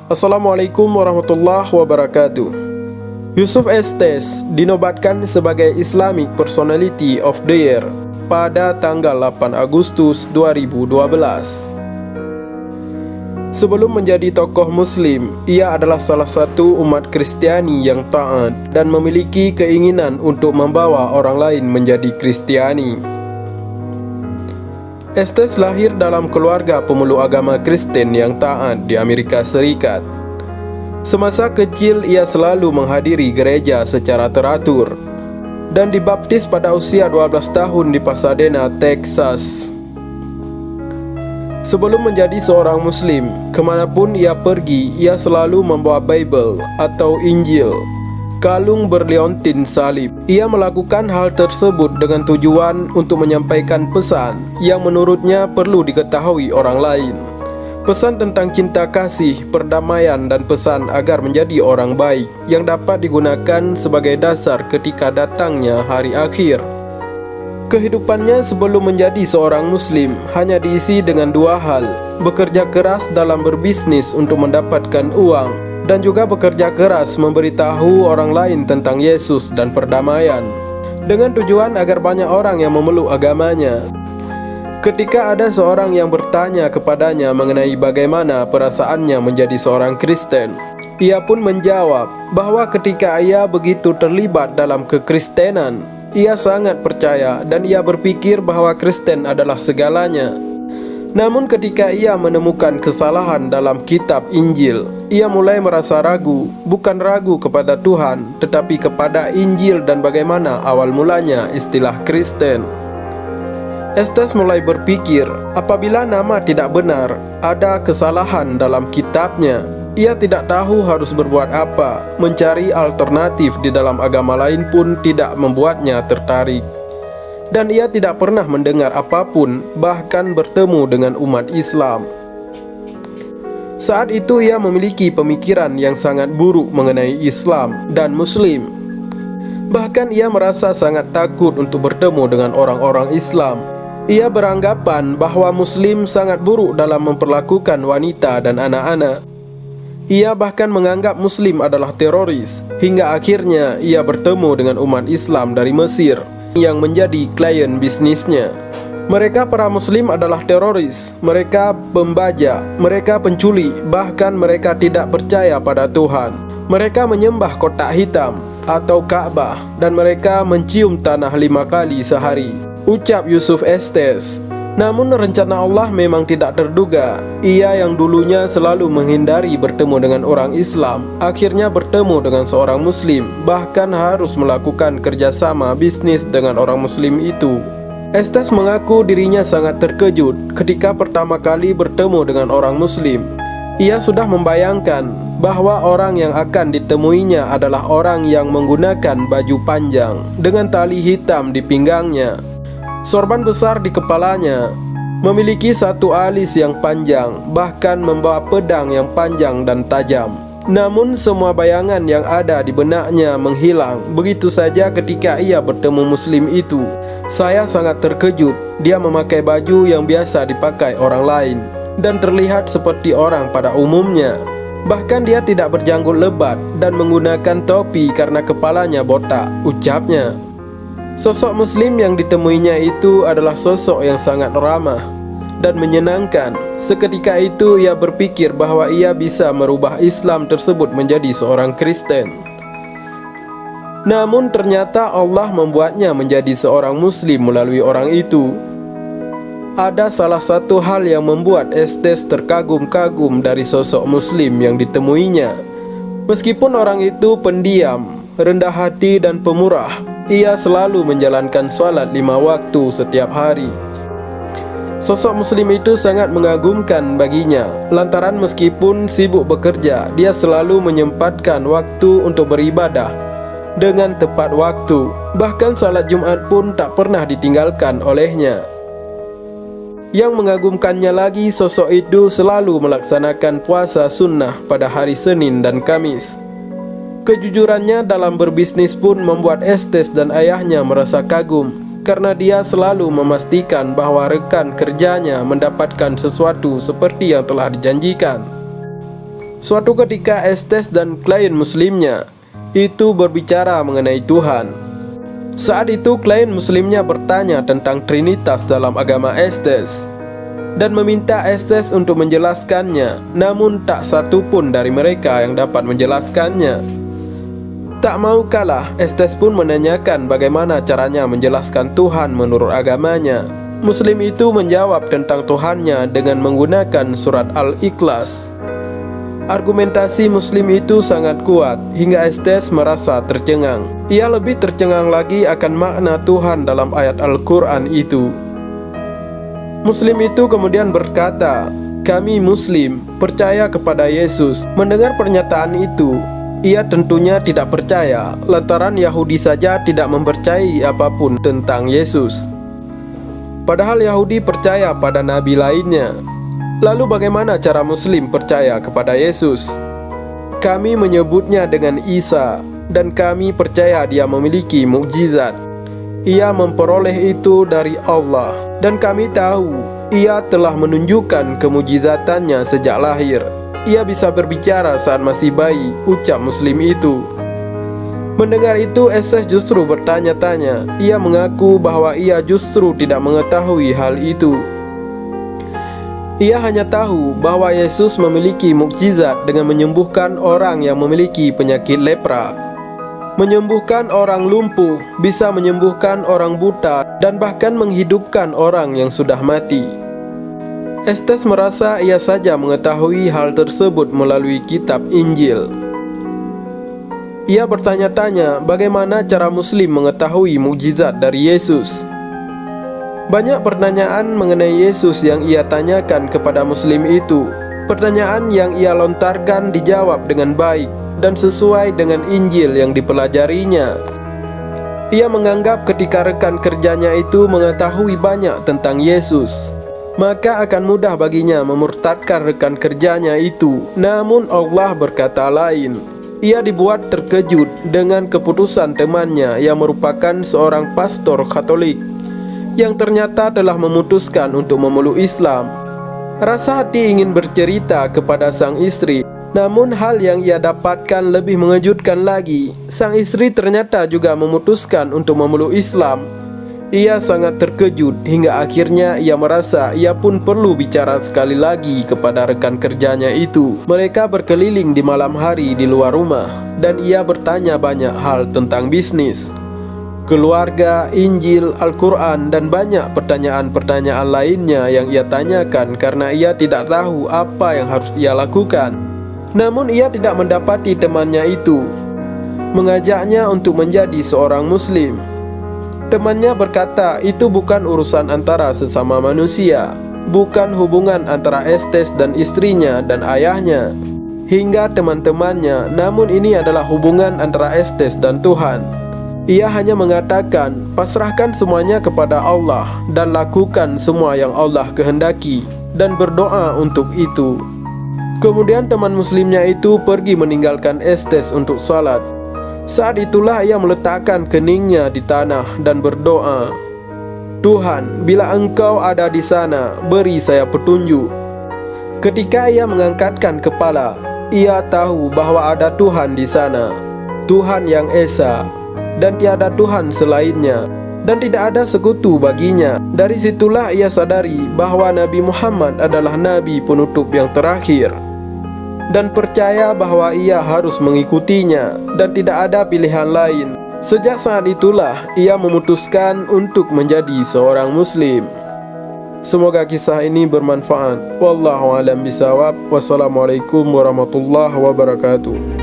Assalamualaikum warahmatullahi wabarakatuh. Yusuf Estes dinobatkan sebagai Islamic Personality of the Year pada tanggal 8 Agustus 2012. Sebelum menjadi tokoh muslim, ia adalah salah satu umat Kristiani yang taat dan memiliki keinginan untuk membawa orang lain menjadi Kristiani. Estes lahir dalam keluarga pemeluk agama Kristen yang taat di Amerika Serikat. Semasa kecil ia selalu menghadiri gereja secara teratur dan dibaptis pada usia 12 tahun di Pasadena, Texas. Sebelum menjadi seorang muslim, kemanapun ia pergi, ia selalu membawa Bible atau Injil, kalung berliontin salib. Ia melakukan hal tersebut dengan tujuan untuk menyampaikan pesan yang menurutnya perlu diketahui orang lain. Pesan tentang cinta kasih, perdamaian, dan pesan agar menjadi orang baik yang dapat digunakan sebagai dasar ketika datangnya hari akhir. Kehidupannya sebelum menjadi seorang muslim hanya diisi dengan dua hal: bekerja keras dalam berbisnis untuk mendapatkan uang, dan juga bekerja keras memberitahu orang lain tentang Yesus dan perdamaian, dengan tujuan agar banyak orang yang memeluk agamanya. Ketika ada seorang yang bertanya kepadanya mengenai bagaimana perasaannya menjadi seorang Kristen, ia pun menjawab bahwa ketika ia begitu terlibat dalam kekristenan, ia sangat percaya dan ia berpikir bahwa Kristen adalah segalanya. Namun ketika ia menemukan kesalahan dalam kitab Injil, ia mulai merasa ragu, bukan ragu kepada Tuhan, tetapi kepada Injil dan bagaimana awal mulanya istilah Kristen. Estes mulai berpikir, apabila nama tidak benar, ada kesalahan dalam kitabnya. Ia tidak tahu harus berbuat apa, mencari alternatif di dalam agama lain pun tidak membuatnya tertarik. Dan ia tidak pernah mendengar apapun, bahkan bertemu dengan umat Islam. Saat itu ia memiliki pemikiran yang sangat buruk mengenai Islam dan Muslim. Bahkan ia merasa sangat takut untuk bertemu dengan orang-orang Islam. Ia beranggapan bahwa Muslim sangat buruk dalam memperlakukan wanita dan anak-anak. Ia bahkan menganggap Muslim adalah teroris, hingga akhirnya ia bertemu dengan umat Islam dari Mesir yang menjadi klien bisnisnya. Mereka para Muslim adalah teroris, mereka pembajak, mereka pencuri, bahkan mereka tidak percaya pada Tuhan. Mereka menyembah kotak hitam atau Ka'bah, dan mereka mencium tanah 5 kali sehari, ucap Yusuf Estes. Namun rencana Allah memang tidak terduga. Ia yang dulunya selalu menghindari bertemu dengan orang Islam, akhirnya bertemu dengan seorang Muslim, bahkan harus melakukan kerjasama bisnis dengan orang Muslim itu. Estes mengaku dirinya sangat terkejut ketika pertama kali bertemu dengan orang Muslim. Ia sudah membayangkan bahwa orang yang akan ditemuinya adalah orang yang menggunakan baju panjang dengan tali hitam di pinggangnya, sorban besar di kepalanya, memiliki satu alis yang panjang, bahkan membawa pedang yang panjang dan tajam. Namun semua bayangan yang ada di benaknya menghilang begitu saja ketika ia bertemu Muslim itu. Saya sangat terkejut. Dia memakai baju yang biasa dipakai orang lain dan terlihat seperti orang pada umumnya. Bahkan dia tidak berjanggut lebat dan menggunakan topi karena kepalanya botak, ucapnya. Sosok Muslim yang ditemuinya itu adalah sosok yang sangat ramah dan menyenangkan. Seketika itu ia berpikir bahwa ia bisa merubah Islam tersebut menjadi seorang Kristen. Namun ternyata Allah membuatnya menjadi seorang Muslim melalui orang itu. Ada salah satu hal yang membuat Estes terkagum-kagum dari sosok Muslim yang ditemuinya. Meskipun orang itu pendiam, rendah hati dan pemurah, ia selalu menjalankan salat 5 waktu setiap hari. Sosok Muslim itu sangat mengagumkan baginya, lantaran meskipun sibuk bekerja, dia selalu menyempatkan waktu untuk beribadah dengan tepat waktu. Bahkan salat Jumat pun tak pernah ditinggalkan olehnya. Yang mengagumkannya lagi, sosok itu selalu melaksanakan puasa sunnah pada hari Senin dan Kamis. Kejujurannya dalam berbisnis pun membuat Estes dan ayahnya merasa kagum, karena dia selalu memastikan bahwa rekan kerjanya mendapatkan sesuatu seperti yang telah dijanjikan. Suatu ketika Estes dan klien muslimnya itu berbicara mengenai Tuhan. Saat itu klien muslimnya bertanya tentang Trinitas dalam agama Estes dan meminta Estes untuk menjelaskannya, namun tak satu pun dari mereka yang dapat menjelaskannya. Tak mau kalah, Estes pun menanyakan bagaimana caranya menjelaskan Tuhan menurut agamanya. Muslim itu menjawab tentang Tuhannya dengan menggunakan surat Al-Ikhlas. Argumentasi Muslim itu sangat kuat hingga Estes merasa tercengang. Ia lebih tercengang lagi akan makna Tuhan dalam ayat Al-Quran itu. Muslim itu kemudian berkata, "Kami Muslim percaya kepada Yesus." Mendengar pernyataan itu, ia tentunya tidak percaya, lantaran Yahudi saja tidak mempercayai apapun tentang Yesus. Padahal Yahudi percaya pada nabi lainnya. Lalu bagaimana cara Muslim percaya kepada Yesus? Kami menyebutnya dengan Isa, dan kami percaya dia memiliki mukjizat. Ia memperoleh itu dari Allah, dan kami tahu ia telah menunjukkan kemujizatannya sejak lahir. Ia bisa berbicara saat masih bayi, ucap Muslim itu. Mendengar itu, Estes justru bertanya-tanya. Ia mengaku bahwa ia justru tidak mengetahui hal itu. Ia hanya tahu bahwa Yesus memiliki mukjizat dengan menyembuhkan orang yang memiliki penyakit lepra, menyembuhkan orang lumpuh, bisa menyembuhkan orang buta, dan bahkan menghidupkan orang yang sudah mati. Estes merasa ia saja mengetahui hal tersebut melalui kitab Injil. Ia bertanya-tanya bagaimana cara Muslim mengetahui mukjizat dari Yesus. Banyak pertanyaan mengenai Yesus yang ia tanyakan kepada Muslim itu. Pertanyaan yang ia lontarkan dijawab dengan baik dan sesuai dengan Injil yang dipelajarinya. Ia menganggap ketika rekan kerjanya itu mengetahui banyak tentang Yesus, maka akan mudah baginya memurtadkan rekan kerjanya itu. Namun Allah berkata lain. Ia dibuat terkejut dengan keputusan temannya yang merupakan seorang pastor Katolik yang ternyata telah memutuskan untuk memeluk Islam. Rasa hati ingin bercerita kepada sang istri, namun hal yang ia dapatkan lebih mengejutkan lagi. Sang istri ternyata juga memutuskan untuk memeluk Islam. Ia sangat terkejut hingga akhirnya ia merasa ia pun perlu bicara sekali lagi kepada rekan kerjanya itu. Mereka berkeliling di malam hari di luar rumah dan ia bertanya banyak hal tentang bisnis, keluarga, Injil, Al-Quran, dan banyak pertanyaan-pertanyaan lainnya yang ia tanyakan karena ia tidak tahu apa yang harus ia lakukan. Namun ia tidak mendapati temannya itu mengajaknya untuk menjadi seorang Muslim. Temannya berkata itu bukan urusan antara sesama manusia, bukan hubungan antara Estes dan istrinya dan ayahnya hingga teman-temannya, namun ini adalah hubungan antara Estes dan Tuhan. Ia hanya mengatakan, pasrahkan semuanya kepada Allah dan lakukan semua yang Allah kehendaki dan berdoa untuk itu. Kemudian teman muslimnya itu pergi meninggalkan Estes untuk salat. Saat itulah ia meletakkan keningnya di tanah dan berdoa, Tuhan, bila Engkau ada di sana, beri saya petunjuk. Ketika ia mengangkatkan kepala, ia tahu bahwa ada Tuhan di sana, Tuhan yang Esa, dan tiada Tuhan selainnya, dan tidak ada sekutu baginya. Dari situlah ia sadari bahwa Nabi Muhammad adalah Nabi penutup yang terakhir, dan percaya bahwa ia harus mengikutinya dan tidak ada pilihan lain. Sejak saat itulah ia memutuskan untuk menjadi seorang Muslim. Semoga kisah ini bermanfaat. Wallahu a'lam bishawab. Wassalamualaikum warahmatullahi wabarakatuh.